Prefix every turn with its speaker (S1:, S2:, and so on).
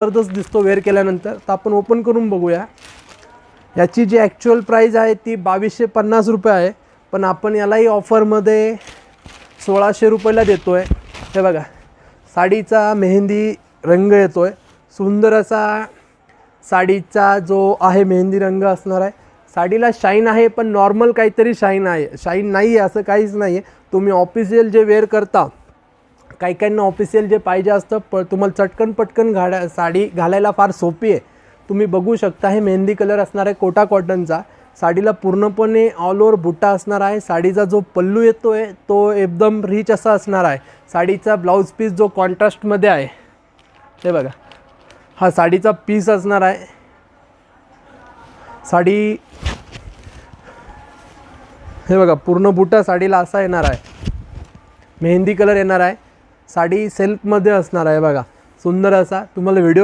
S1: जबरदस्त दिसतो वेअर केल्यानंतर. तर आपण ओपन करून बघूया. याची जी ॲक्च्युअल प्राईस आहे ती 2250 रुपये आहे, पण आपण यालाही ऑफरमध्ये 1600 रुपयाला देतो आहे. हे बघा, साडीचा मेहंदी रंग येतो आहे. सुंदर असा साडीचा जो आहे मेहंदी रंग असणार आहे. साडीला शाईन आहे, पण नॉर्मल काहीतरी शाईन आहे, शाईन नाही आहे असं काहीच नाही आहे. तुम्ही ऑफिशियल जे वेअर करता, काही काहींना ऑफिशियल जे पाहिजे असतं, तुम्हाला चटकन पटकन साडी घालायला फार सोपी आहे. तुम्ही बघू शकता, हे मेहंदी कलर असणार आहे कोटा कॉटनचा. साडीला पूर्णपणे ऑल ओव्हर बुट्टा असणार आहे. साडीचा जो पल्लू येतो आहे तो एकदम रिच असा असणार आहे. साडीचा ब्लाऊज पीस जो कॉन्ट्रास्टमध्ये आहे, हे बघा, हा साडीचा पीस असणार आहे. साडी हे बघा, पूर्ण बुट्टा साडीला असा येणार आहे, मेहंदी कलर येणार आहे. साडी सेल्फमध्ये असणार आहे बघा, सुंदर असा. तुम्हाला व्हिडिओ